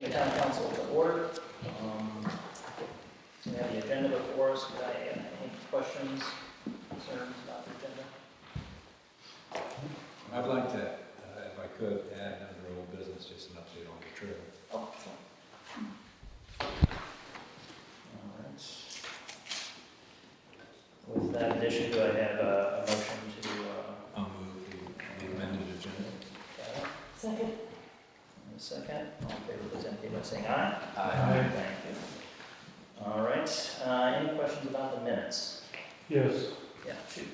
The town council to order. We have the agenda before us. Do I have any questions, concerns about the agenda? I'd like to, if I could, add under old business, just an update on the trail. Oh, sure. All right. With that addition, do I have a motion to, I'll move the amended agenda. Second. a second? All in favor, please indicate by saying aye. Aye. Thank you. All right. Any questions about the minutes? Yes, Yeah, shoot.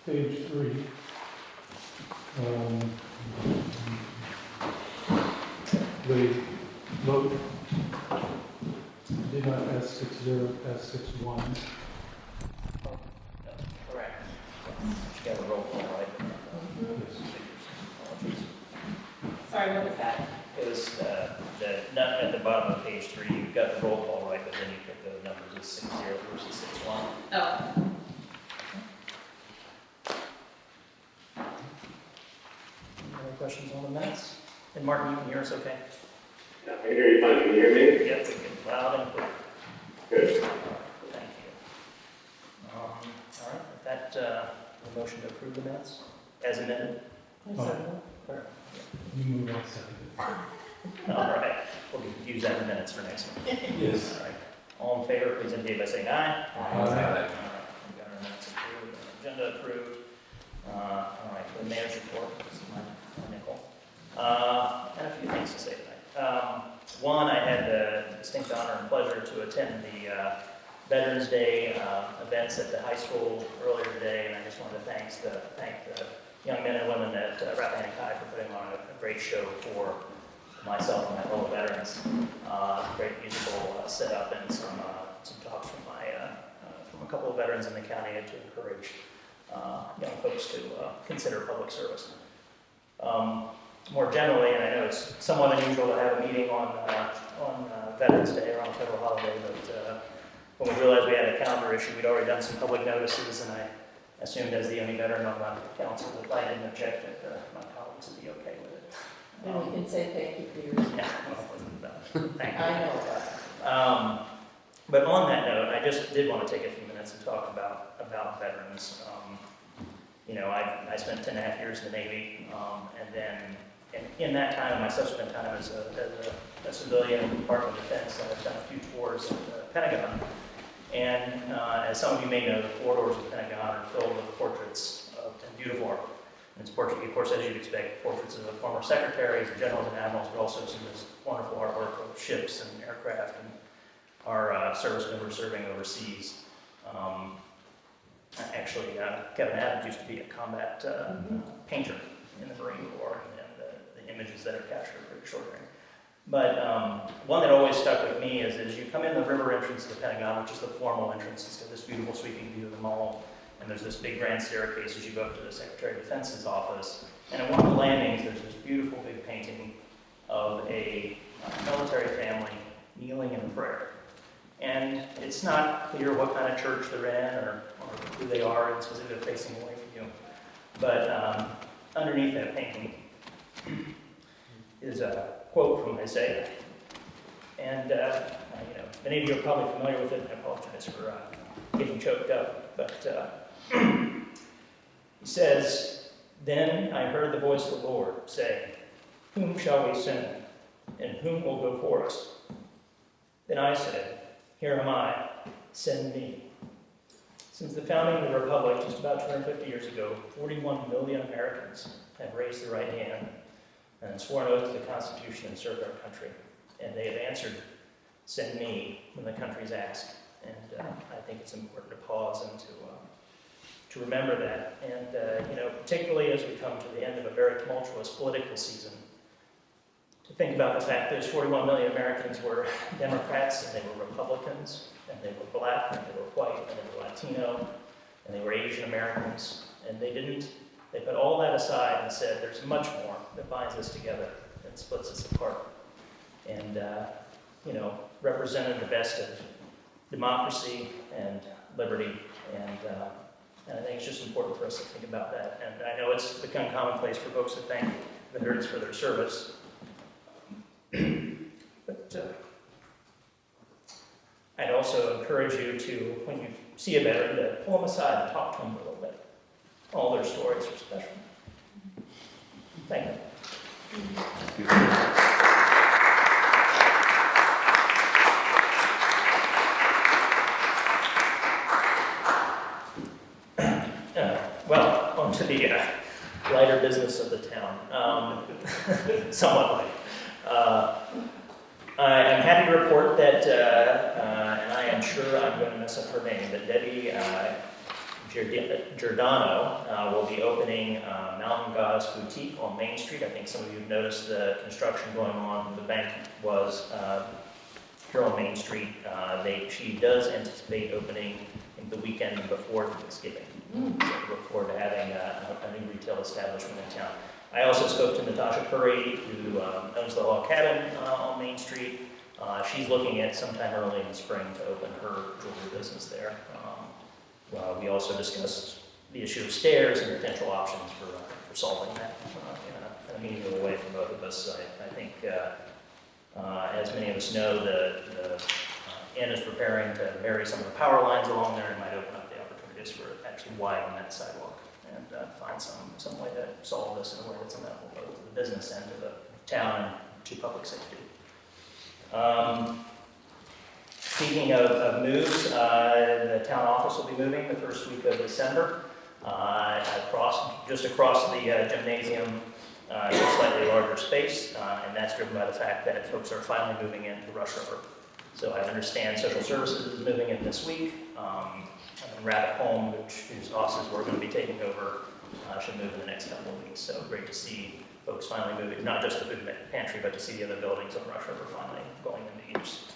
page 3. The vote did not pass 6-0, passed 6-1. Oh, no, correct. You got a roll call, right? Yes. Apologies. Sorry, what was that? It was not at the bottom of page 3. You've got the roll call right, but then you put the numbers as 6-0 versus 6-1. Oh, Any other questions on the minutes? And Martin, you can hear us okay? Yeah, I can hear you fine. Can you hear me? Yep, we can, loud and clear. Good. Thank you. All right, with that, a motion to approve the minutes as amended? Or- You move on second. All right, we'll confuse that in minutes for next one. Yes. All right, all in favor, please indicate by saying aye. Aye. All right, we got our minutes approved, our agenda approved. All right, for the mayor's report, this is my nickel. And a few things to say tonight. One, I had the distinct honor and pleasure to attend the Veterans Day events at the high school earlier today, and I just wanted to thank the young men and women at Rappahannock High for putting on a great show for myself and my fellow veterans. Great musical setup and some talks from a couple of veterans in the county to encourage young folks to consider public service. More generally, and I know it's somewhat unusual to have a meeting on Veterans Day or on a federal holiday, but when we realized we had a calendar issue, we'd already done some public notices, and I assumed as the only veteran on the council that if I didn't object, that my colleagues would be okay with it. and we can say thank you for your Yeah, well, it wasn't about thank you. I know about But on that note, I just did want to take a few minutes and talk about veterans. I spent 10 and a half years in the Navy, and then in that time, my subsequent time as a civilian in the Department of Defense, I've done a few tours at the Pentagon. And as some of you may know, the corridors of the Pentagon are filled with portraits and beautiful art. And it's portraits, of course, as you'd expect, portraits of the former secretaries and generals and admirals, but also some of this wonderful artwork of ships and aircraft and our service members serving overseas. Actually, Kevin Adams used to be a combat painter in the Marine Corps, and the images that are captured are pretty extraordinary. But one that always stuck with me is as you come in the river entrance to the Pentagon, which is the formal entrance, it's got this beautiful sweeping view of the mall, and there's this big grand staircase as you go up to the Secretary of Defense's office. And in one of the landings, there's this beautiful big painting of a military family kneeling in prayer. And it's not clear what kind of church they're in or who they are, and specifically facing away from you. But underneath that painting is a quote from Isaiah. And many of you are probably familiar with it, and I apologize for getting choked up. But he says, "Then I heard the voice of the Lord say, 'Whom shall we send, and whom will go for us?' Then I said, 'Here am I, send me.'" Since the founding of the Republic, just about 250 years ago, 41 million Americans have raised their right hand and sworn oath to the Constitution and served our country. And they have answered, "Send me," when the country's asked. And I think it's important to pause and to remember that. And particularly as we come to the end of a very tumultuous political season, to think about the fact that those 41 million Americans were Democrats, and they were Republicans, and they were black, and they were white, and they were Latino, and they were Asian Americans, and they put all that aside and said, there's much more that binds us together and splits us apart. And, represented the best of democracy and liberty, and I think it's just important for us to think about that. And I know it's become commonplace for folks to thank veterans for their service. also encourage you to, when you see a veteran, to pull them aside and talk to them for a little bit. All their stories are special. Thank you. Well, on to the lighter business of the town. Somewhat light. I'm happy to report that, and I am sure I'm going to mess up her name, but Debbie Giordano will be opening Mountain Goddess Boutique on Main Street. I think some of you have noticed the construction going on. The bank was here on Main Street. She does anticipate opening in the weekend before Thanksgiving. So I look forward to having a new retail establishment in town. I also spoke to Natasha Curry, who owns the Log Cabin on Main Street. She's looking at sometime early in the spring to open her jewelry business there. We also discussed the issue of stairs and potential options for solving that in a meaningful way for both of us. I think, as many of us know, the Inn is preparing to bury some of the power lines along there and might open up the opportunities for actually widen that sidewalk and find some way to solve this in a way that's amenable both to the business end of the town and to public safety. Speaking of moves, the town office will be moving the first week of December just across the gymnasium to a slightly larger space, and that's driven by the fact that folks are finally moving into Rush River. So I understand social services is moving in this week. Rappahannock, whose offices we're going to be taking over, should move in the next couple of weeks. So great to see folks finally moving, not just the food pantry, but to see the other buildings on Rush River finally going into use.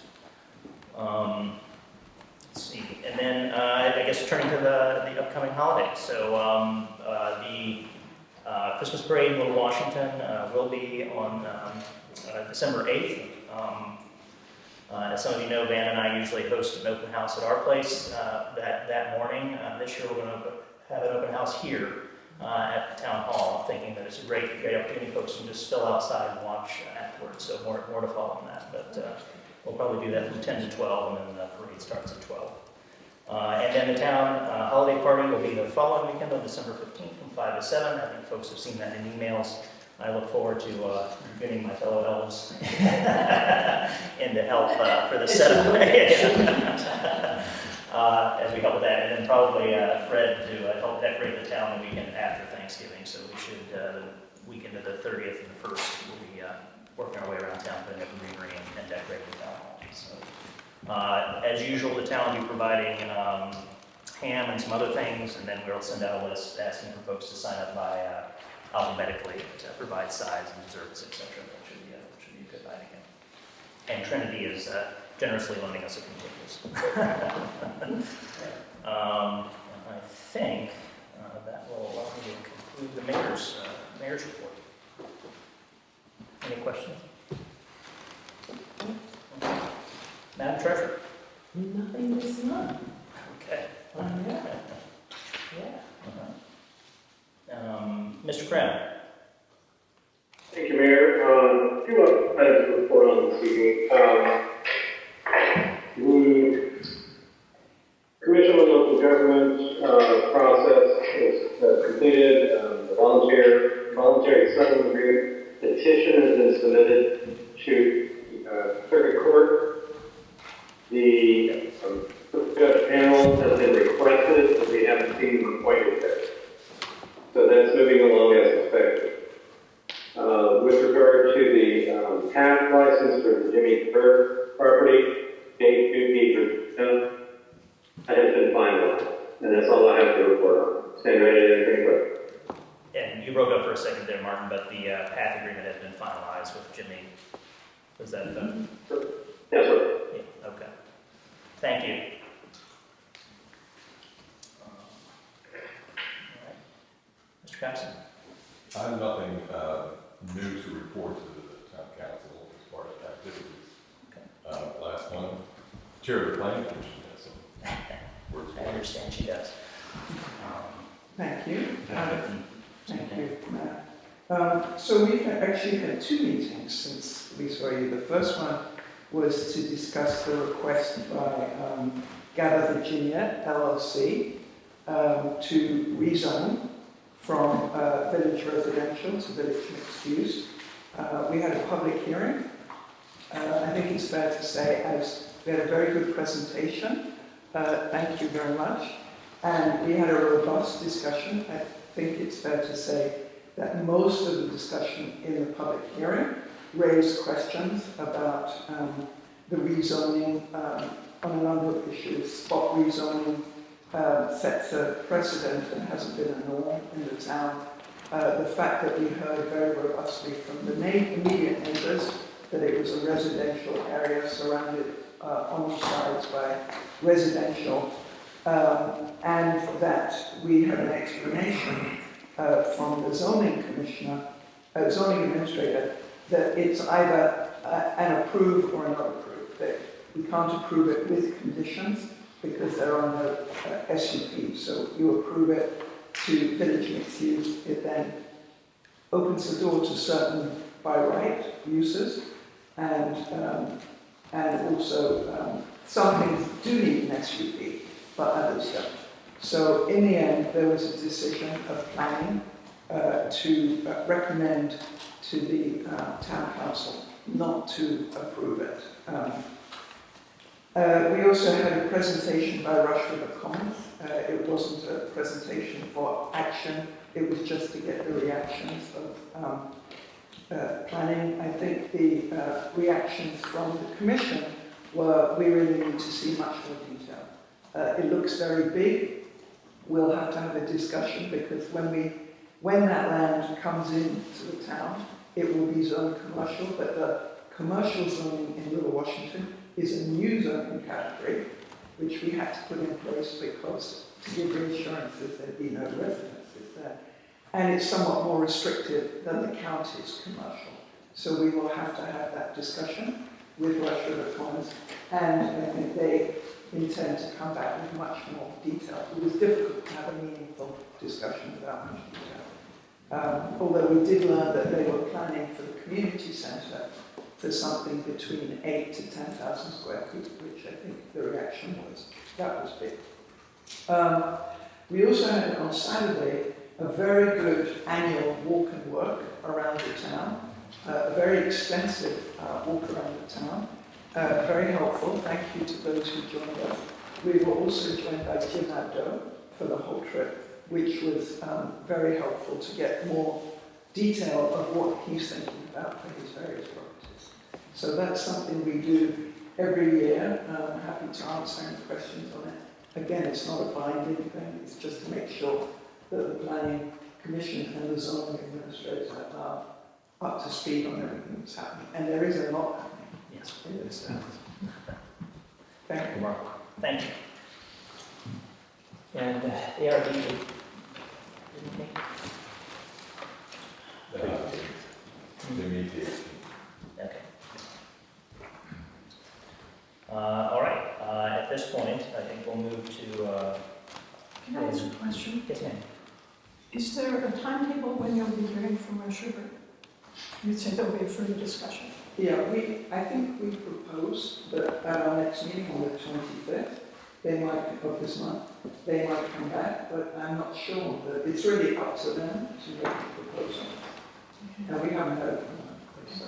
Let's see, and then I guess turning to the upcoming holidays. So the Christmas parade in Little Washington will be on December 8th. As some of you know, Van and I usually host an open house at our place that morning. This year we're going to have an open house here at the town hall, thinking that it's a great opportunity. Folks can just spill outside and watch afterwards, so more to follow on that. But we'll probably do that from 10 to 12, and then the parade starts at 12. And then the town holiday party will be the following weekend on December 15th from 5 to 7. I think folks have seen that in emails. I look forward to getting my fellow elves in to help for the setup as we help with that. And then probably Fred to help decorate the town the weekend after Thanksgiving. So we should, the weekend of the 30th and the 1st, we'll be working our way around town, putting up greenery and decorating the town hall. So, as usual, the town will be providing ham and some other things, and then we'll send out a list asking for folks to sign up by alphabetically to provide sides and desserts, etc. That should be a good idea. And Trinity is generously lending us a few tables. I think that will allow me to conclude the mayor's report. Any questions? Madam Treasurer? Nothing this month. Okay. Yeah. Mr. Krim? Thank you, Mayor. Two items to report on this evening. The Commission on Local Government process is completed. The voluntary settlement agreement petition has been submitted to Circuit Court. The judge panel has been requested, but we haven't seen them appointed yet. So that's moving along as expected. With regard to the tax license for the Jimmy Kerr property, Dave Duke, that has been finalized. And that's all I have to report on. Stand ready to answer any questions. And you broke up for a second there, Martin, but the path agreement has been finalized with Jimmy. Was that done? Yes, sir. Yeah, okay. Thank you. All right. Mr. Capson? I have nothing new to report to the town council as far as activities. Okay. Last one, chair of the planning commission has some words I for it. understand she does. Thank you. Thank you, Matt. So we've actually had two meetings since we saw you. The first one was to discuss the request by Gather Virginia LLC to rezone from village residential to village mixed use. We had a public hearing. I think it's fair to say we had a very good presentation. Thank you very much. And we had a robust discussion. I think it's fair to say that most of the discussion in the public hearing raised questions about the rezoning on a number of issues. Spot rezoning sets a precedent and hasn't been a norm in the town. The fact that we heard very robustly from the immediate neighbours that it was a residential area surrounded on all sides by residential, and that we had an explanation from the zoning administrator, that it's either an approved or not approved, that we can't approve it with conditions because there are no SUPs. So you approve it to village mixed use, it then opens the door to certain by right uses, and also some things do need an SUP, but others don't. So in the end, there was a decision of planning to recommend to the town council not to approve it. We also had a presentation by Rush River Commons. It wasn't a presentation for action, it was just to get the reactions of planning. I think the reactions from the Commission were, we really need to see much more detail. It looks very big. We'll have to have a discussion because when that land comes into the town, it will be zoned commercial, but the commercial zoning in River Washington is a new zoning category, which we had to put in place because to give reassurances there'd be no residences there. And it's somewhat more restrictive than the county's commercial. So we will have to have that discussion with Rush River Commons, and I think they intend to come back with much more detail. It was difficult to have a meaningful discussion without much detail. Although we did learn that they were planning for the community centre for something between 8 to 10,000 square feet, which I think the reaction was, that was big. We also had on Saturday a very good annual walk and work around the town, a very extensive walk around the town, very helpful. Thank you to those who joined us. We were also joined by Jim Abdo for the whole trip, which was very helpful to get more detail of what he's thinking about for his various properties. So that's something we do every year. I'm happy to answer any questions on it. Again, it's not a binding thing, it's just to make sure that the Planning Commission and the Zoning Administrator are up to speed on everything that's happening. And there is a lot happening. Yes. In this town. Thank you. Mark. Thank you. And ARB, anything? Okay. All right. At this point, I think we'll move to. Can I ask a question? Yes, ma'am. Is there a timetable when you'll be hearing from Rush River? You said there'll be a further discussion. Yeah, I think we proposed that at our next meeting on the 25th, they might, of this month, they might come back, but I'm not sure. It's really up to them to make the proposal. And we haven't heard from them. So.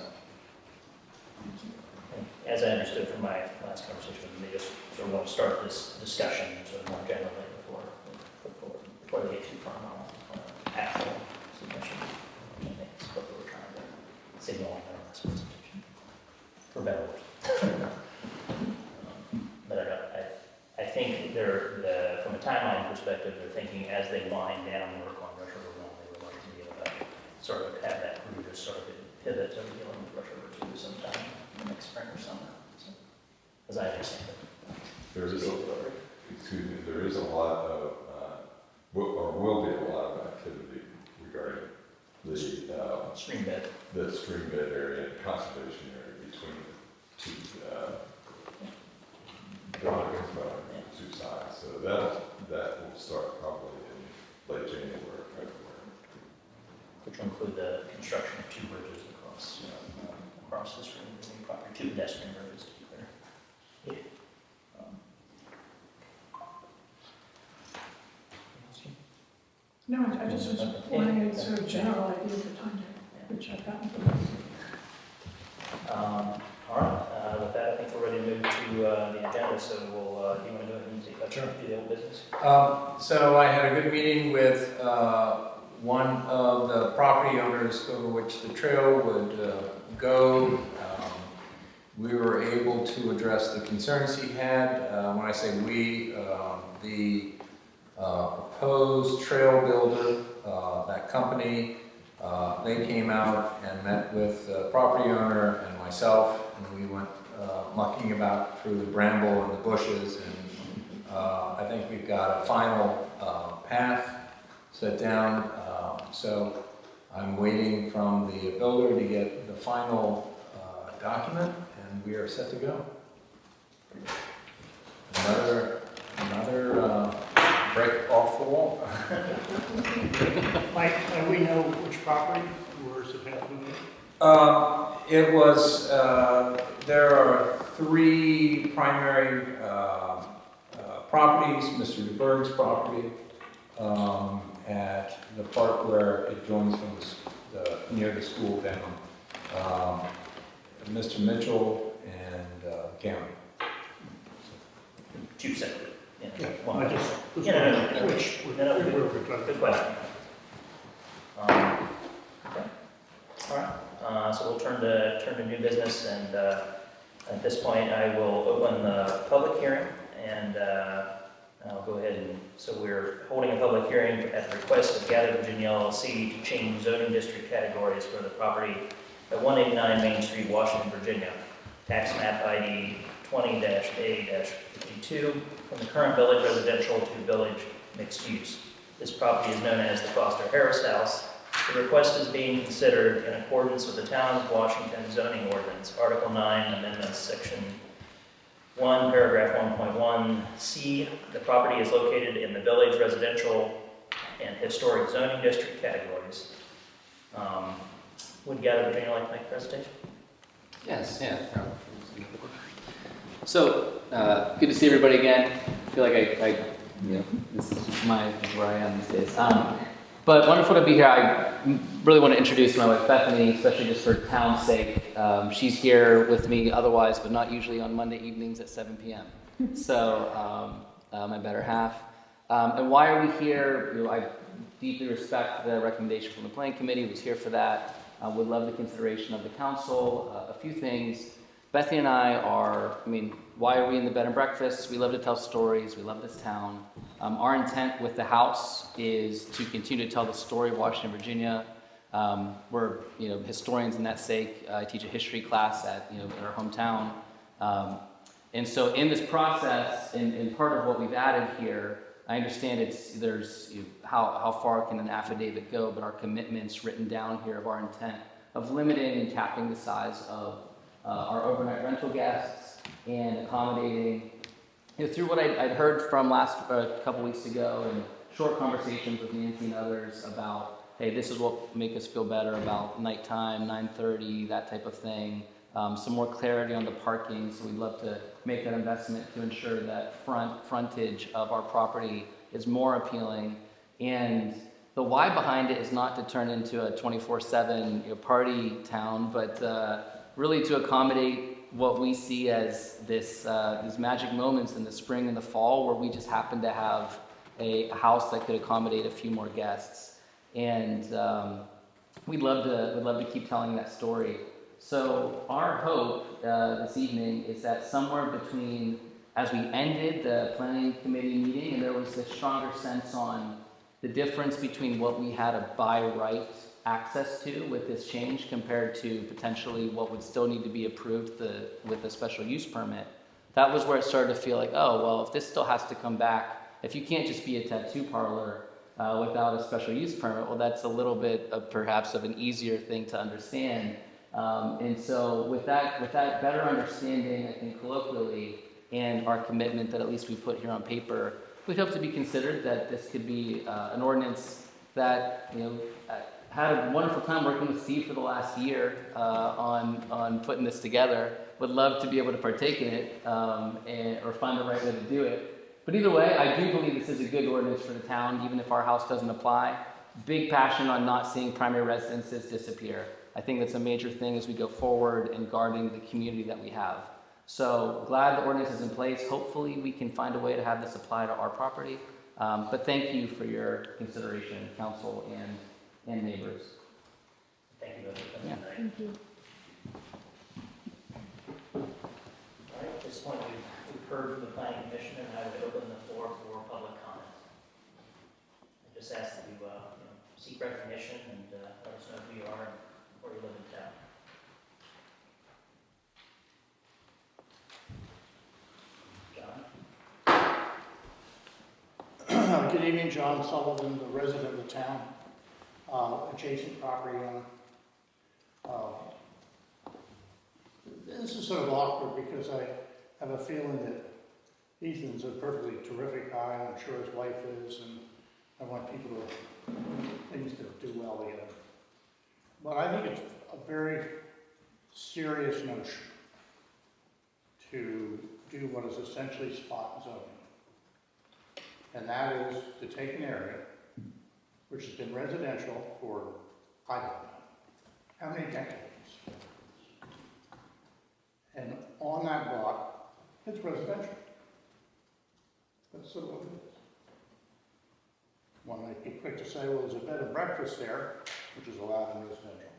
As I understood from my last conversation with them, they just sort of want to start this discussion sort of more generally before they get too far on actual submission. I think that's what we were trying to signal in our last presentation, for better or worse. But I think from a timeline perspective, they're thinking as they wind down work on Rush River 1, they would like to be able to sort of have that group just sort of pivot to dealing with Rush River 2 sometime in the next spring or summer. So, as I understand it. There is a lot of, will be a lot of activity regarding the Stream bed. the stream bed area and conservation area between the two buildings, two sides. So that will start probably in late January, February. Which will include the construction of 2 bridges across the stream, property, 2 pedestrian bridges. No, I just was wanting a sort of general idea of the timetable, which I've gotten from this. All right, with that, I think we're ready to move to the agenda, so we'll, do you want to go ahead and take that, Sure. do the old business? So I had a good meeting with one of the property owners over which the trail would go. We were able to address the concerns he had. When I say we, the proposed trail builder, that company, they came out and met with the property owner and myself, and we went mucking about through the bramble and the bushes, and I think we've got a final path set down. So I'm waiting from the builder to get the final document, and we are set to go. Another brick off the wall. Mike, we know which property, or is it have to be? It was, there are three primary properties, Mr. DeBerg's property, at the part where it joins from near the school down, Mr. Mitchell and Cameron. Two separate. Yeah, One. I just, No. which, No, we good were talking good about. question. Okay. All right, so we'll turn to new business, and at this point, I will open the public hearing, and I'll go ahead and, so we're holding a public hearing at the request of Gather Virginia LLC to change zoning district categories for the property at 189 Main Street, Washington, Virginia. Tax map ID 20-A-52 from the current village residential to village mixed use. This property is known as the Foster Harris House. The request is being considered in accordance with the Town of Washington zoning ordinance, Article 9, Amendments, Section 1, Paragraph 1.1C. The property is located in the village residential and historic zoning district categories. Would Gather Virginia like to make a presentation? Yes, yeah. So, good to see everybody again. I feel like this is where I am these days. But wonderful to be here. I really want to introduce my wife Bethany, especially just for town's sake. She's here with me otherwise, but not usually on Monday evenings at 7 p.m. So, my better half. And why are we here? I deeply respect the recommendation from the planning committee. Was here for that. Would love the consideration of the council. A few things. Bethany and I are, why are we in the bed and breakfast? We love to tell stories. We love this town. Our intent with the house is to continue to tell the story of Washington, Virginia. We're, historians in that sake. I teach a history class in our hometown. And so in this process, and part of what we've added here, I understand how far can an affidavit go, but our commitments written down here of our intent of limiting and capping the size of our overnight rental guests and accommodating, through what I'd heard from a couple weeks ago and short conversations with Nancy and others about, hey, this is what make us feel better about nighttime, 9:30, that type of thing. Some more clarity on the parking, so we'd love to make that investment to ensure that frontage of our property is more appealing. And the why behind it is not to turn into a 24/7 party town, but really to accommodate what we see as these magic moments in the spring and the fall where we just happen to have a house that could accommodate a few more guests. And we'd love to keep telling that story. So our hope this evening is that somewhere between, as we ended the planning committee meeting, and there was this stronger sense on the difference between what we had a by right access to with this change compared to potentially what would still need to be approved with a special use permit. That was where it started to feel like, oh, well, if this still has to come back, if you can't just be a tattoo parlor without a special use permit, well, that's a little bit of perhaps of an easier thing to understand. And so with that better understanding, I think colloquially, and our commitment that at least we put here on paper, we hope to be considered that this could be an ordinance that, had a wonderful time working with Steve for the last year on putting this together. Would love to be able to partake in it or find the right way to do it. But either way, I do believe this is a good ordinance for the town, even if our house doesn't apply. Big passion on not seeing primary residences disappear. I think that's a major thing as we go forward in guarding the community that we have. So glad the ordinance is in place. Hopefully we can find a way to have this apply to our property. But thank you for your consideration, council and neighbors. Thank you both for coming Yeah. tonight. Thank you. All right, at this point, we've heard from the planning commission, and I would open the floor for public comment. I just ask that you, seek recognition and let us know who you are and where you live in town. John? Good evening, John Sullivan, the resident of the town, adjacent property owner. This is sort of awkward because I have a feeling that Ethan's a perfectly terrific guy, I'm sure his wife is, and I want things to do well together. But I think it's a very serious notion to do what is essentially spot zoning. And that is to take an area which has been residential for, I don't know, how many decades? And on that block, it's residential. That's sort of what it is. One might be quick to say, well, there's a bed and breakfast there, which is allowed in residential.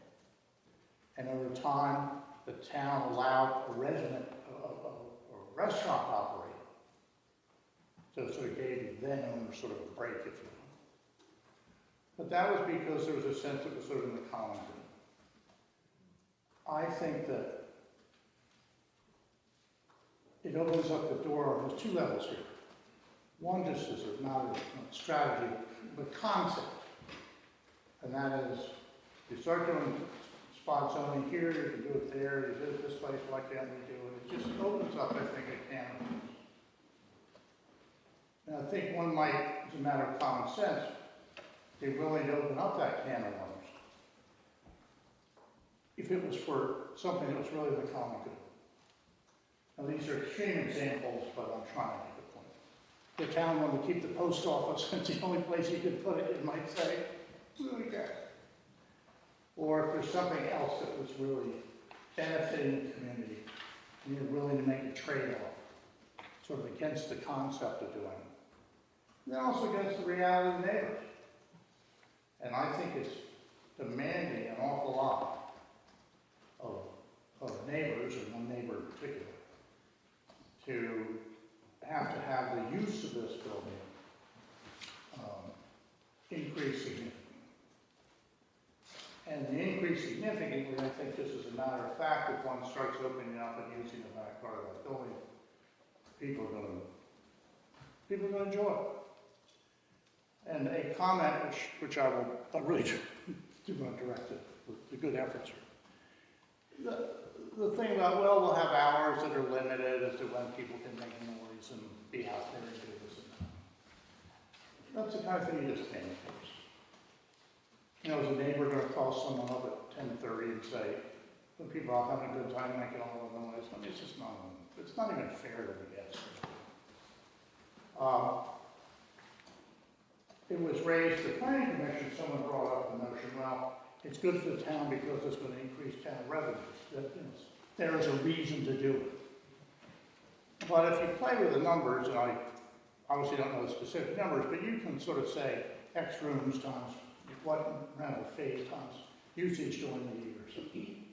And over time, the town allowed a restaurant operator. So it sort of gave the then owner sort of a break, if you will. But that was because there was a sense it was sort of in the common good. I think that it opens up the door. There's two levels here. One just is not a strategy, but concept. And that is, you start doing spot zoning here, you can do it there, you do it this place, why can't we do it? It just opens up, I think, a can of worms. And I think one might, as a matter of common sense, be willing to open up that can of worms if it was for something that was really the common good. Now, these are extreme examples, but I'm trying to make a point. The town wanted to keep the post office, it's the only place you could put it, you might say, okay. Or if there's something else that was really benefiting the community, and you're willing to make a trade-off, sort of against the concept of doing it. And then also against the reality of neighbors. And I think it's demanding an awful lot of neighbors, and one neighbor in particular, to have the use of this building increase significantly. And the increase significantly, I think, just as a matter of fact, if one starts opening up and using the back part of that building, people are going to enjoy it. And a comment which I really do want to direct it with the good efforts here. The thing about, well, we'll have hours that are limited as to when people can make noise and be out there and do this and that. That's the kind of thing you just can't enforce. You know, is a neighbor going to call someone up at 10:30 and say, when people are having a good time making all the noise? I mean, it's not even fair to the guests. It was raised, the planning commission, someone brought up the notion, well, it's good for the town because it's going to increase town revenues. There is a reason to do it. But if you play with the numbers, and I obviously don't know the specific numbers, but you can sort of say X rooms times what rental fee times usage during the year or something.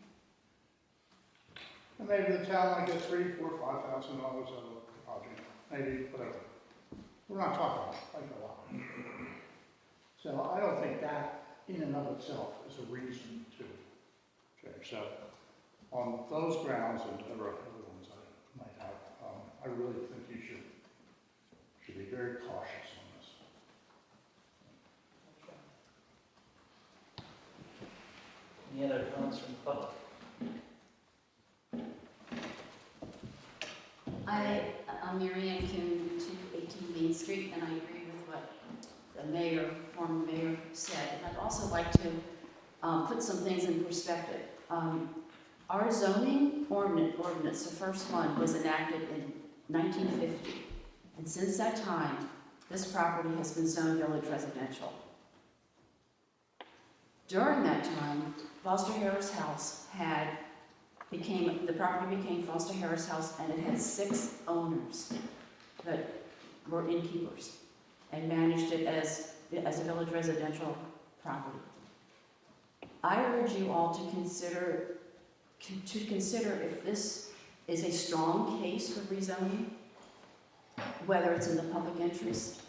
And maybe the town might get $3,000, $4,000, $5,000 out of the project, maybe whatever. We're not talking about like a lot. So I don't think that in and of itself is a reason to change. So on those grounds and other ones I might have, I really think you should be very cautious on this. Any other comments from the public? I'm Mary Ann Kuhn, 218 Main Street, and I agree with what the former mayor said. And I'd also like to put some things in perspective. Our zoning ordinance, the first one, was enacted in 1950. And since that time, this property has been zoned village residential. During that time, Foster Harris House the property became Foster Harris House, and it had 6 owners that were innkeepers and managed it as a village residential property. I urge you all to consider if this is a strong case for rezoning, whether it's in the public interest,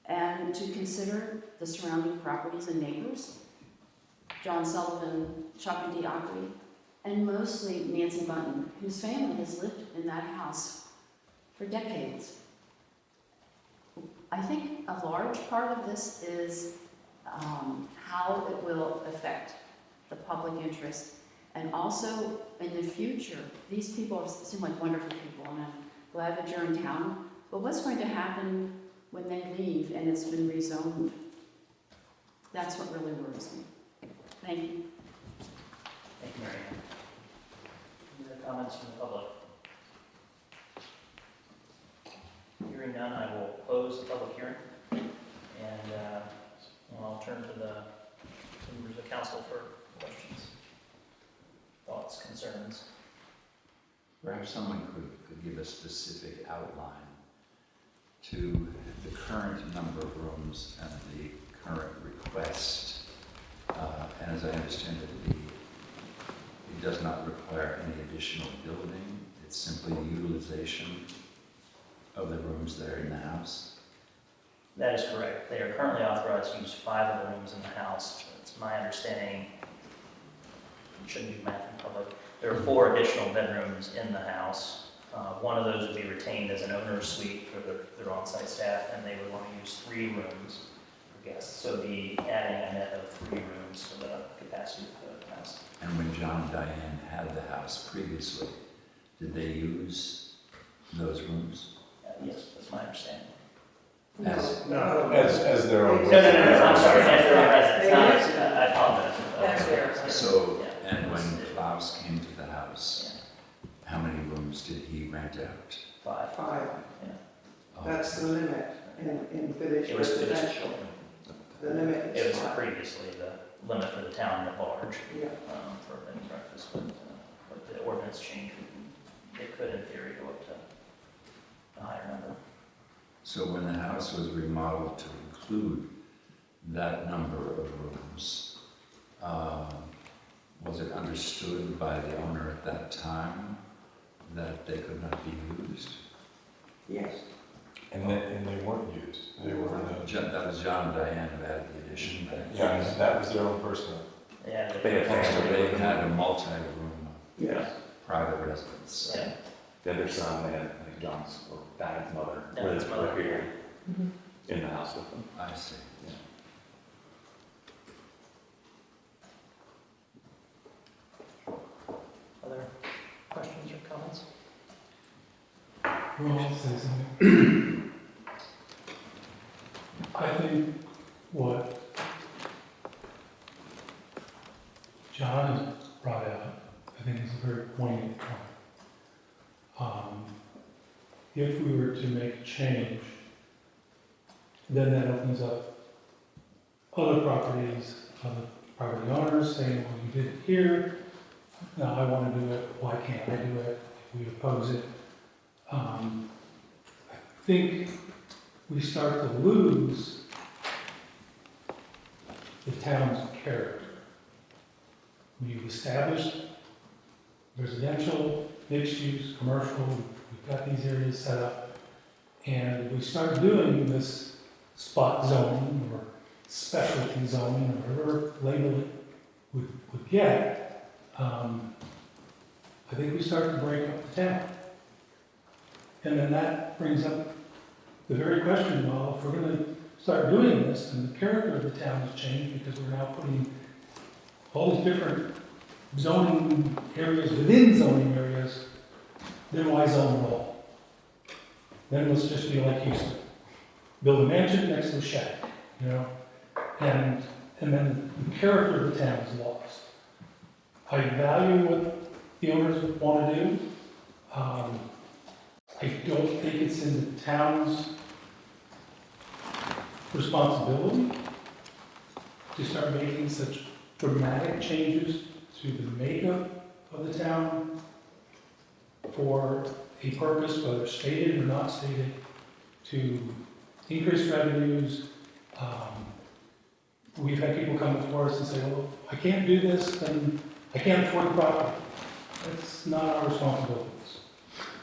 and to consider the surrounding properties and neighbors, John Sullivan, Chuck and Diacri, and mostly Nancy Button, whose family has lived in that house for decades. I think a large part of this is how it will affect the public interest. And also, in the future, these people seem like wonderful people, and I'm glad that you're in town. But what's going to happen when they leave and it's been rezoned? That's what really worries me. Thank you. Thank you, Mary Ann. Any other comments from the public? Hearing none, I will close the public hearing. And I'll turn to the members of council for questions, thoughts, concerns. Perhaps someone could give a specific outline to the current number of rooms and the current request. And as I understand it, it does not require any additional building. It's simply utilization of the rooms that are in the house. That is correct. They are currently authorized to use 5 of the rooms in the house. It's my understanding, you shouldn't do math in public, there are 4 additional bedrooms in the house. One of those would be retained as an owner's suite for their on-site staff, and they would want to use 3 rooms for guests. So be adding a net of 3 rooms to the capacity of the house. And when John and Diane had the house previously, did they use those rooms? Yes, that's my understanding. As, As their own. No, I'm sorry, as their own residence. I apologize. That's theirs. so, Yeah. and when Klaus came to the house, how many rooms did he rent out? 5. 5. Yeah. Oh, That's the limit in village It was residential. The limit It is was 5. previously the limit for the town at large Yeah. for a bed and breakfast, but the ordinance changed. It could, in theory, go up to a higher number. So when the house was remodeled to include that number of rooms, was it understood by the owner at that time that they could not be used? Yes. And they weren't used. They were, That was John and Diane who added the addition. yeah, and that was their own personal. Yeah. They had So they had a multi-room Yes. private residence. Yeah. The other son, they had like John's or Diane's mother, Diane's lived mother. for a period Mhm. in the house with them. I see. Other questions or comments? Well, I'll say something. I think what John has brought out, I think is a very poignant point. If we were to make a change, then that opens up other properties, other property owners saying, well, you did it here, now I want to do it, why can't I do it? If we oppose it. I think we start to lose the town's character. We've established residential, mixed use, commercial, we've got these areas set up, and if we start doing this spot zoning or specialty zoning or whatever label it would get, I think we start to break up the town. And then that brings up the very question, well, if we're going to start doing this, and the character of the town has changed because we're now putting all these different zoning areas within zoning areas, then why zone at all? Then let's just be like Houston. Build a mansion next to a shack, you know? And then the character of the town is lost. I value what the owners want to do. I don't think it's in the town's responsibility to start making such dramatic changes to the makeup of the town for a purpose, whether stated or not stated, to increase revenues. We've had people come before us and say, well, I can't do this, then I can't afford the property. That's not our responsibilities.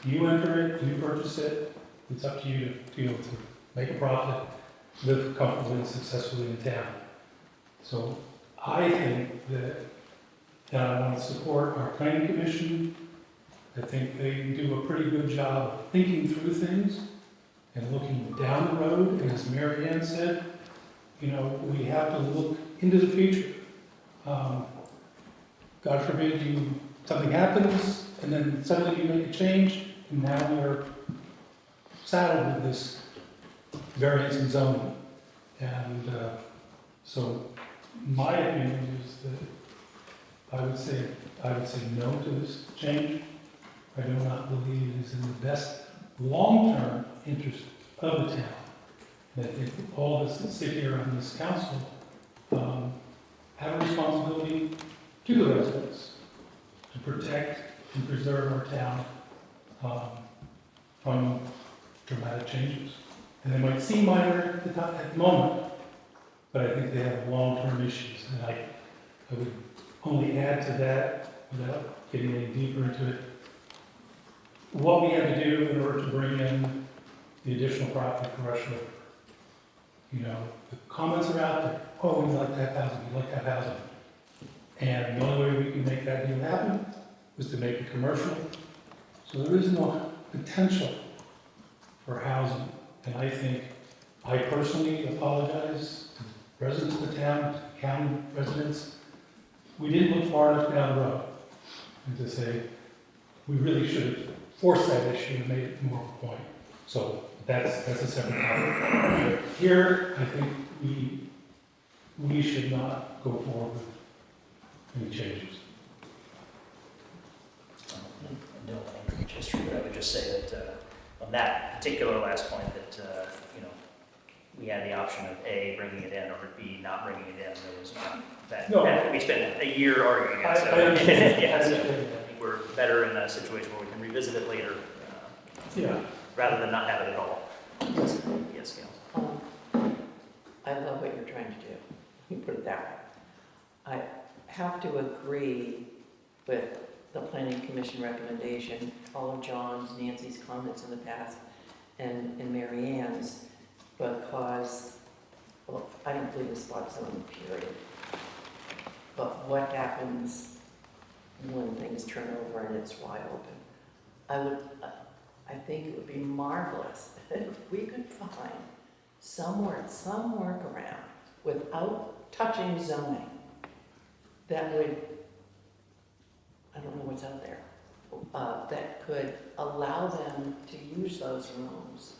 You enter it, you purchase it, it's up to you to be able to make a profit, live comfortably and successfully in town. So I think that I want to support our planning commission. I think they do a pretty good job of thinking through things and looking down the road. And as Mary Ann said, you know, we have to look into the future. God forbid something happens and then suddenly you make a change and now you're saddled with this variance in zoning. And so my opinion is that I would say no to this change. I do not believe it is in the best long-term interest of the town. And I think all of us that sit here on this council have a responsibility to the residents to protect and preserve our town from dramatic changes. And they might seem minor at the moment, but I think they have long-term issues. And I would only add to that, without getting any deeper into it, what we had to do in order to bring in the additional profit for Rush River. You know, the comments are out there. Oh, we'd like to have housing, we'd like to have housing. And the only way we can make that deal happen was to make it commercial. So there is no potential for housing. And I think I personally apologize to the residents of the town, to the county residents. We didn't look far enough down the road and to say, we really should have forced that issue and made it more of a point. So that's a separate topic. Here, I think we should not go forward with any changes. I don't want to history, but I would just say that on that particular last point that, you know, we had the option of A, bringing it in, or B, not bringing it in. There was not that. No. We spent a year arguing it. I So, understand. yeah, I so understand I think we're better in a situation where we can revisit it later, Yeah. rather than not have it at all. Yes, Gail. I love what you're trying to do. Let me put it that way. I have to agree with the planning commission recommendation, all of John's, Nancy's comments in the past, and Mary Ann's, because, well, I don't believe in spot zoning, period. But what happens when things turn over and it's wide open? I think it would be marvelous if we could find some workaround without touching zoning that would, I don't know what's out there, that could allow them to use those rooms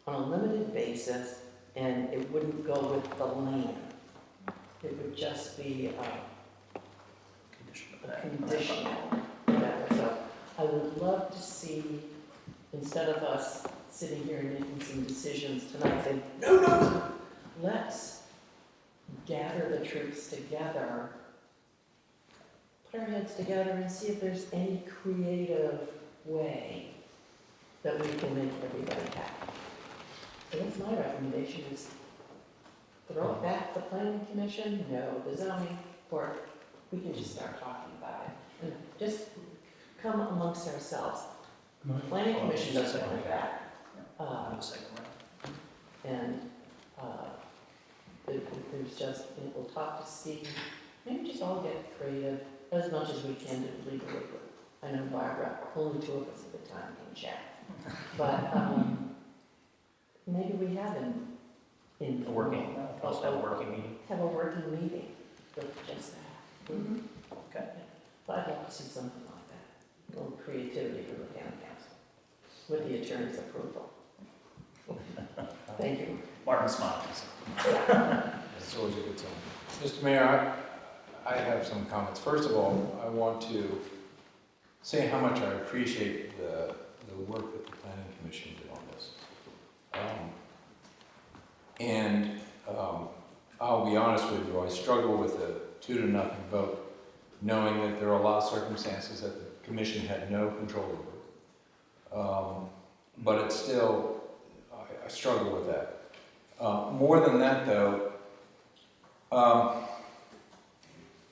on a limited basis, and it wouldn't go with the land. It would just be conditional. So I would love to see, instead of us sitting here and making some decisions tonight, saying, no, let's gather the troops together, put our heads together and see if there's any creative way that we can make everybody happy. So that's my recommendation, is throw it back to the planning commission, no, the zoning, or we can just start talking about it. And just come amongst ourselves. Planning commission doesn't want that. And there's just, we'll talk to Steve, maybe just all get creative as much as we can to legally. I know Barbara, only two of us at the time can chat. But maybe we have a working meeting. Have a working meeting with just that. Mm-hmm. Okay. But I'd like to see something like that. A little creativity for the town council with the attorney's approval. Thank you. Martin smiles. It's always a good time. Mr. Mayor, I have some comments. First of all, I want to say how much I appreciate the work that the planning planning commission did on this. And I'll be honest with you, I struggle with a 2-0 vote, knowing that there are a lot of circumstances that the commission had no control over. But it's still, I struggle with that. More than that though,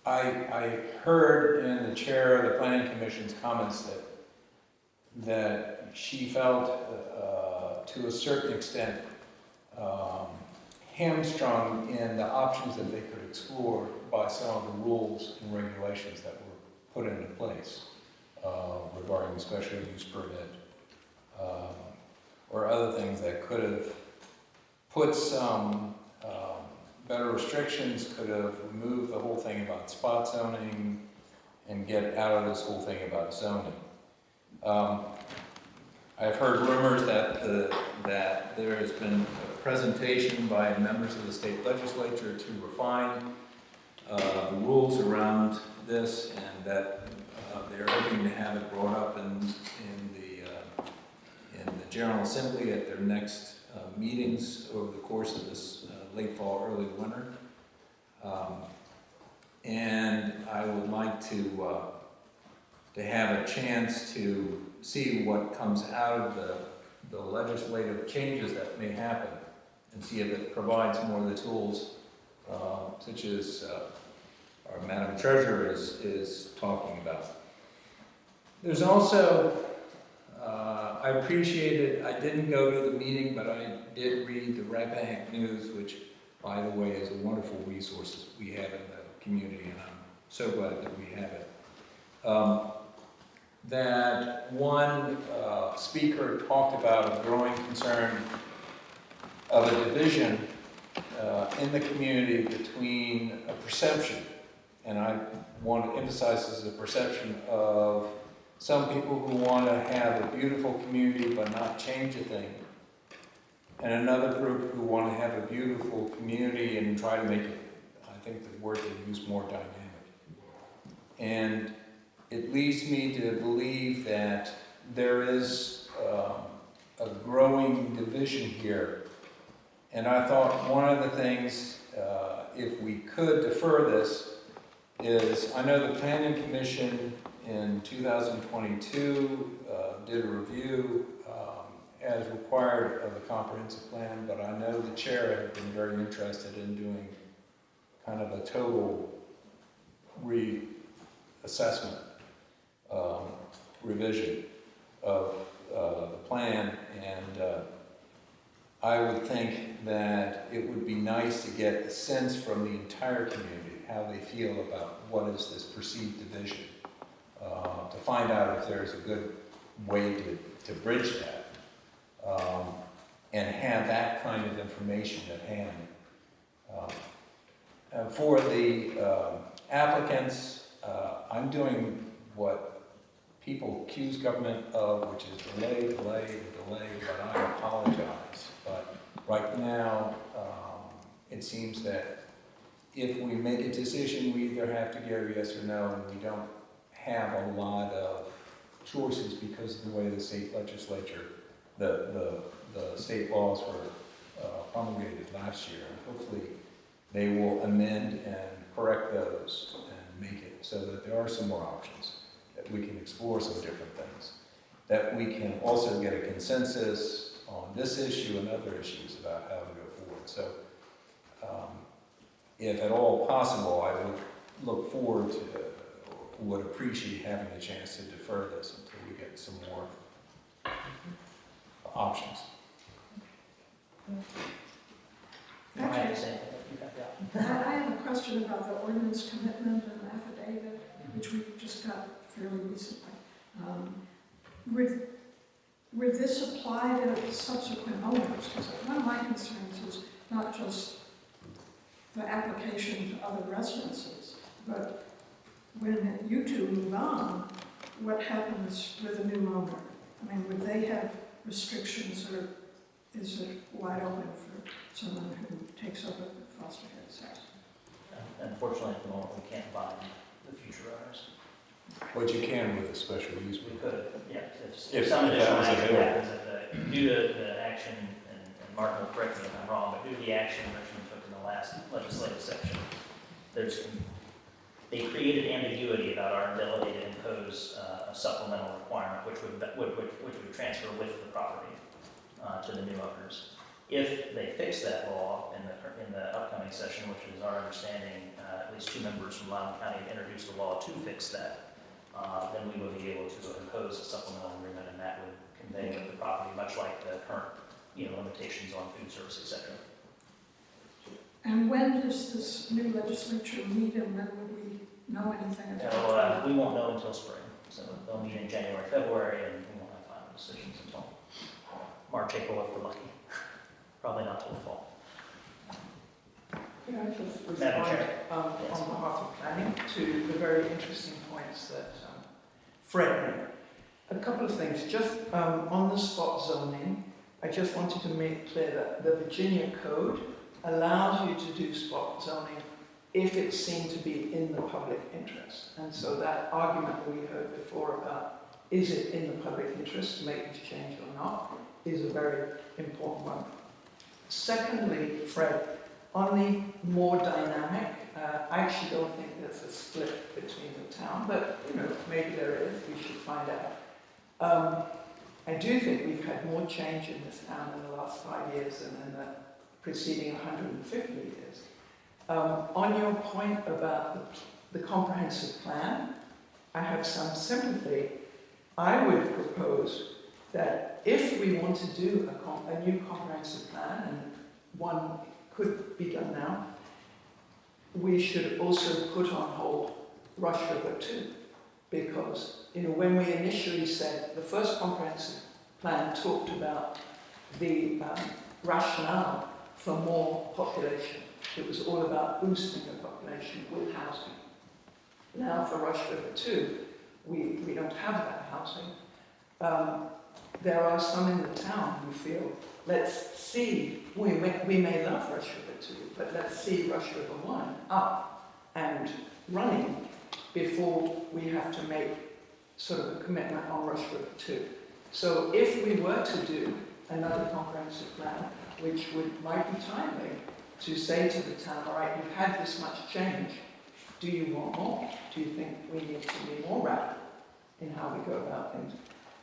I heard in the chair of the planning commission's comments that she felt to a certain extent hamstrung in the options that they could explore by some of the rules and regulations that were put into place regarding the special use permit or other things that could have put some better restrictions, could have removed the whole thing about spot zoning and get out of this whole thing about zoning. I've heard rumors that there has been a presentation by members of the state legislature to refine the rules around this, and that they're hoping to have it brought up in the General Assembly at their next meetings over the course of this late fall, early winter. And I would like to have a chance to see what comes out of the legislative changes that may happen, and see if it provides more of the tools, such as our Madam Treasurer is talking about. There's also, I appreciated, I didn't go to the meeting, but I did read the Rappahannock News, which, by the way, is a wonderful resource we have in the community, and I'm so glad that we have it. That one speaker talked about a growing concern of a division in the community between a perception, and I want to emphasize this as a perception of some people who want to have a beautiful community but not change a thing, and another group who want to have a beautiful community and try to make it, I think the word they use, more dynamic. And it leads me to believe that there is a growing division here. And I thought one of the things, if we could defer this, is I know the Planning Commission in 2022 did a review as required of the comprehensive plan, but I know the chair had been very interested in doing kind of a total reassessment, revision of the plan, and I would think that it would be nice to get a sense from the entire community how they feel about what is this perceived division, to find out if there's a good way to bridge that, and have that kind of information at hand. For the applicants, I'm doing what people accuse government of, which is delay, but I apologize. But right now, it seems that if we make a decision, we either have to go yes or no, and we don't have a lot of choices because of the way the state legislature, the state laws were promulgated last year. And hopefully they will amend and correct those and make it so that there are some more options, that we can explore some different things, that we can also get a consensus on this issue and other issues about how to go forward. So if at all possible, I would look forward to, would appreciate having the chance to defer this until we get some more options. Actually, I have a question about the ordinance commitment and affidavit, which we just got fairly recently. Would this apply to subsequent owners? Because one of my concerns is not just the application to other residences, but when you two move on, what happens with a new owner? I mean, would they have restrictions, or is it wide open for someone who takes over the foster care status? Unfortunately, at the moment, we can't bind the future owners. What you can with a special use. We could, yeah, If some additional that was action available. happens at the due to the action, and Martin will correct me if I'm wrong, but due to the action Richmond took in the last legislative section, they created ambiguity about our ability to impose a supplemental requirement, which would transfer with the property to the new owners. If they fix that law in the upcoming session, which is our understanding, at least 2 members from Loudoun County have introduced a law to fix that, then we would be able to impose a supplemental agreement, and that would convey with the property, much like the current, limitations on food service, et cetera. And when does this new legislature meet, and when would we know anything about it? We won't know until spring, so they'll meet in January, February, and we won't have final decisions until March, April if we're lucky. Probably not till the fall. Could I just Madam respond Chair. on Yes. behalf of planning to the very interesting points that Fred made? A couple of things. Just on the spot zoning, I just wanted to make clear that the Virginia Code allows you to do spot zoning if it's seen to be in the public interest. And so that argument that we heard before about is it in the public interest to make this change or not is a very important one. Secondly, Fred, on the more dynamic, I actually don't think there's a split between the town, but maybe there is, we should find out. I do think we've had more change in this town in the last 5 years than in the preceding 150 years. On your point about the comprehensive plan, I have some sympathy. I would propose that if we want to do a new comprehensive plan, and one could be done now, we should also put on hold Rush River 2. Because, when we initially said, the first comprehensive plan talked about the rationale for more population. It was all about boosting the population with housing. Now for Rush River 2, we don't have that housing. There are some in the town who feel, let's see, we may love Rush River 2, but let's see Rush River 1 up and running before we have to make sort of a commitment on Rush River 2. So if we were to do another comprehensive plan, which might be timely, to say to the town, all right, you've had this much change, do you want more? Do you think we need to be more rapid in how we go about things?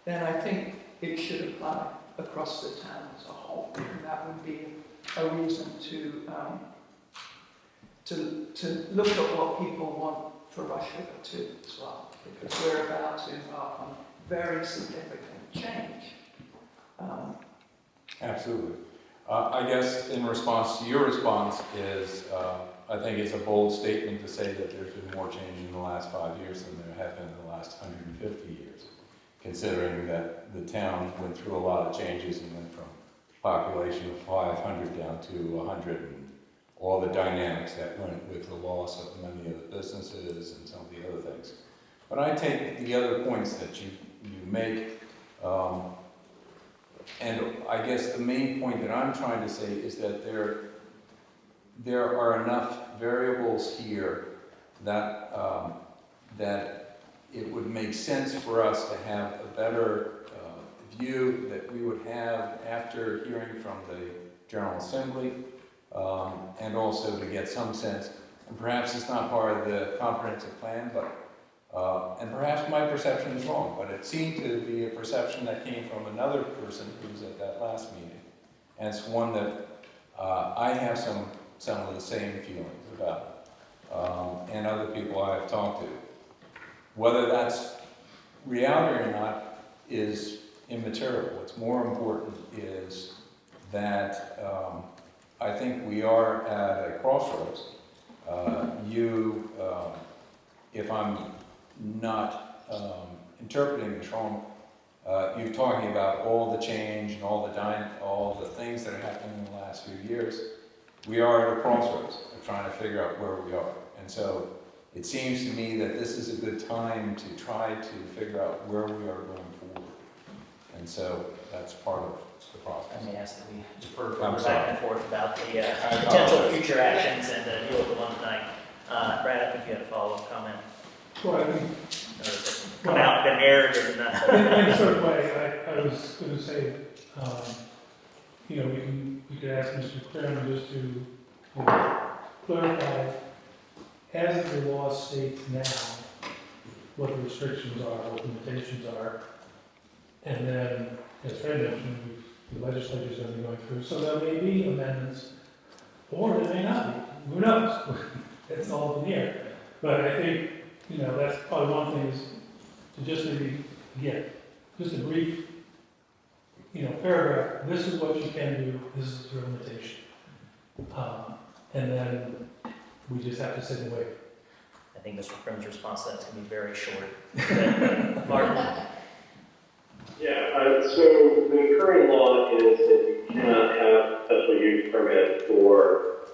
Then I think it should apply across the town as a whole. And that would be a reason to look at what people want for Rush River 2 as well, because we're about to embark on very significant change. Absolutely. I guess in response to your response is, I think it's a bold statement to say that there's been more change in the last 5 years than there have been in the last 150 years, considering that the town went through a lot of changes and went from population of 500 down to 100, and all the dynamics that went with the loss of many of the businesses and some of the other things. But I take the other points that you make, and I guess the main point that I'm trying to say is that there are enough variables here that that it would make sense for us to have a better view that we would have after hearing from the General Assembly, and also to get some sense, and perhaps it's not part of the comprehensive plan, but and perhaps my perception is wrong, but it seemed to be a perception that came from another person who was at that last meeting. And it's one that I have some of the same feelings about, and other people I have talked to. Whether that's reality or not is immaterial. What's more important is that I think we are at a crossroads. If I'm not interpreting this wrong, you're talking about all the change and all the things that are happening in the last few years. We are at a crossroads of trying to figure out where we are. And so it seems to me that this is a good time to try to figure out where we are going forward. And so that's part of the process. I may ask that we defer I'm further sorry. back and forth about the potential future actions and deal with the one tonight. Brad, I think you had a follow-up comment. Well, I think Or a second. come out and been aired and, In a certain way, I was going to say, you know, we could ask Mr. Clearman just to, you know, clarify, as the law states now, what the restrictions are, what limitations are, and then, as Fred mentioned, the legislature's going to be going through, so there may be amendments, or there may not be, who knows? It's all in the air. But I think, you know, that's probably one thing is to just maybe, again, just a brief, you know, paragraph, this is what you can do, this is your limitation. And then we just have to sit and wait. I think Mr. Prim's response to that's going to be very short. Martin? Yeah, so the current law is that you cannot have special use permit for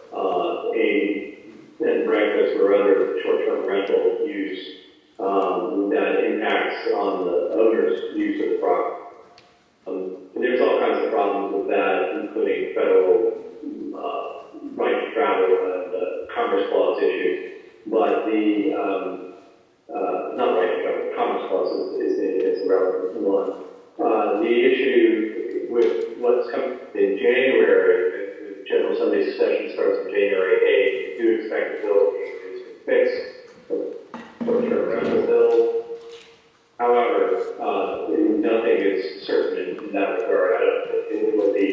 a bed and breakfast or other short-term rental use that impacts on the owner's use of the property. There's all kinds of problems with that, including federal right to travel and Commerce Clause issues. But the not right to travel, Commerce Clause is the relevant one. The issue with what's coming in January, the General Assembly session starts on January 8th. We do expect the bill to fix the short-term rental bill. However, nothing is certain in that regard. It will be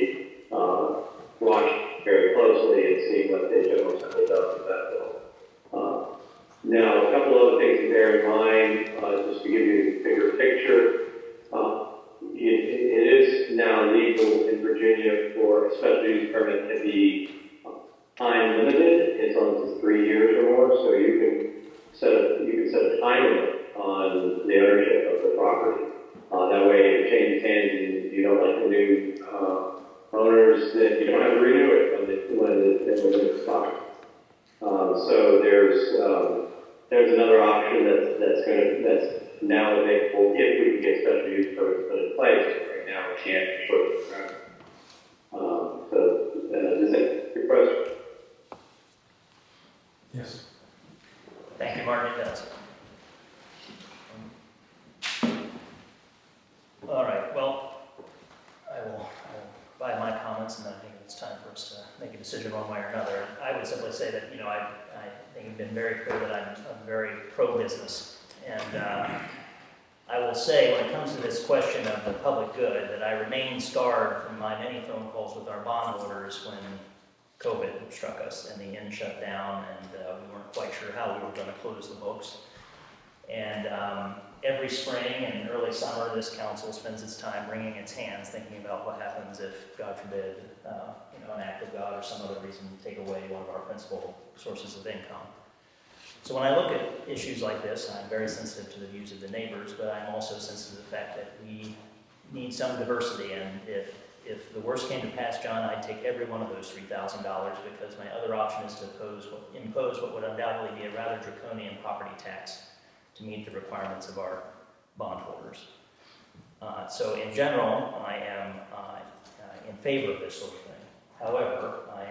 watched very closely and see what the General Assembly does with that bill. Now, a couple other things to bear in mind, just to give you a bigger picture. It is now legal in Virginia for a special use permit to be time limited as long as it's 3 years or more. So you can set a time limit on the ownership of the property. That way, if it changes hands and you don't like the new owners, then you don't have to renew it when it expires. So there's another option that's now available if we can get special use permits put in place. Right now, we can't short term. So does that your question? Yes. Thank you, Martin. It does. All right, well, I will provide my comments, and then I think it's time for us to make a decision one way or another. I would simply say that, you know, I think you've been very clear that I'm very pro-business. And I will say, when it comes to this question of the public good, that I remain scarred from my many phone calls with our bondholders when COVID struck us and the inn shut down, and we weren't quite sure how we were going to close the books. And every spring and early summer, this council spends its time wringing its hands thinking about what happens if, God forbid, you know, an act of God or some other reason take away one of our principal sources of income. So when I look at issues like this, I'm very sensitive to the views of the neighbors, but I'm also sensitive to the fact that we need some diversity. And if the worst came to pass, John, I'd take every one of those $3,000, because my other option is to impose what would undoubtedly be a rather draconian property tax to meet the requirements of our bondholders. So in general, I am in favor of this sort of thing. However, I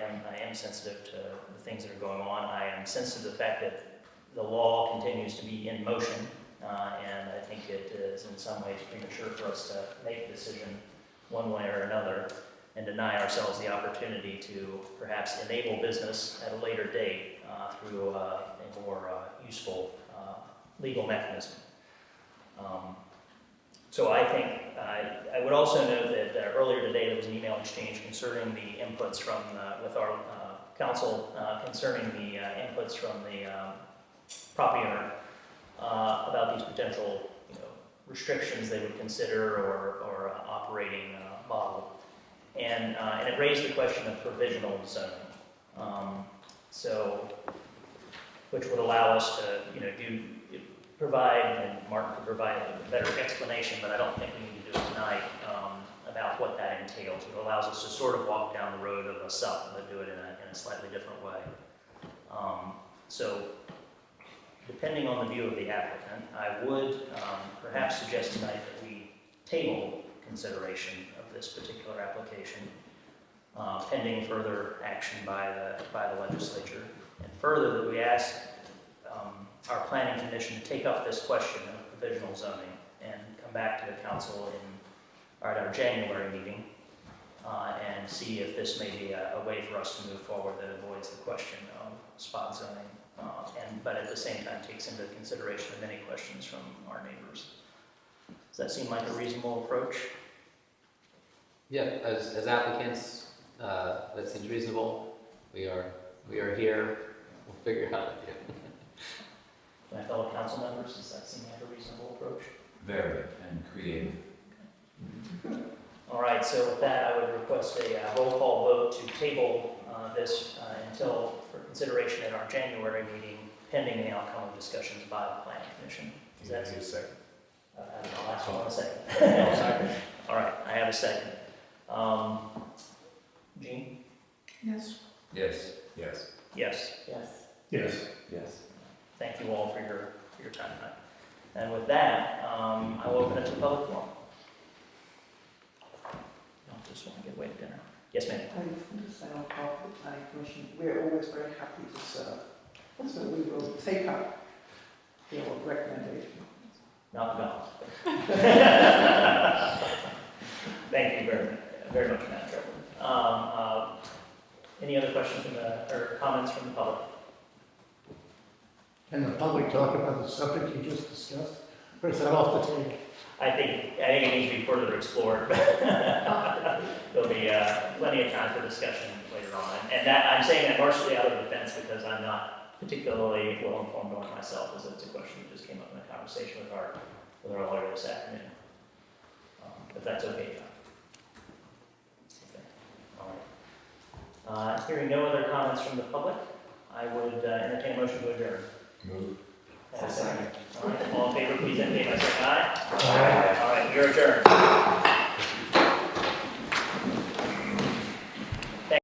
am sensitive to the things that are going on. I am sensitive to the fact that the law continues to be in motion, and I think it is in some ways premature for us to make a decision one way or another and deny ourselves the opportunity to perhaps enable business at a later date through a more useful legal mechanism. So I think, I would also note that earlier today there was an email exchange concerning the inputs from, with our council concerning the inputs from the property owner about these potential, you know, restrictions they would consider or operating model. And it raised the question of provisional zoning. So, which would allow us to, you know, provide, and Martin could provide a better explanation, but I don't think we need to do it tonight, about what that entails. It allows us to sort of walk down the road of a SUP, but do it in a slightly different way. So, depending on the view of the applicant, I would perhaps suggest tonight that we table consideration of this particular application, pending further action by the legislature, and further that we ask our planning commission to take up this question of provisional zoning and come back to the council at our January meeting and see if this may be a way for us to move forward that avoids the question of spot zoning, but at the same time takes into consideration many questions from our neighbors. Does that seem like a reasonable approach? Yeah, as applicants, that seems reasonable. We are here, we'll figure it out with you. My fellow council members, does that seem like a reasonable approach? Very, and creative. All right, so with that, I would request a roll call vote to table this until for consideration at our January meeting, pending the outcome of discussions by the planning commission. Does that seem? a second. I'll ask for a second. All right, I have a second. Jean? Yes. Yes. Yes. Yes. Yes. Yes. Yes. Thank you all for your time tonight. And with that, I will open it to public forum. Don't just want to get away to dinner. Yes, ma'am. I just want to say on behalf of the planning commission, we're always very happy to serve. So we will take up your recommendation. Not gone. Thank you very much, Madam Chairman. Any other questions or comments from the public? Can the public talk about the subject you just discussed? Or is that off the table? I think it needs to be further explored. There'll be plenty of time for discussion later on. And that, I'm saying that partially out of defense because I'm not particularly well informed on it myself, as it's a question that just came up in a conversation with our lawyer this afternoon. But that's okay, John. Okay. All right. Hearing no other comments from the public, I would entertain a motion to adjourn. Move. Second. All right, all in favor, please indicate by saying aye. Aye. All right, we are adjourned.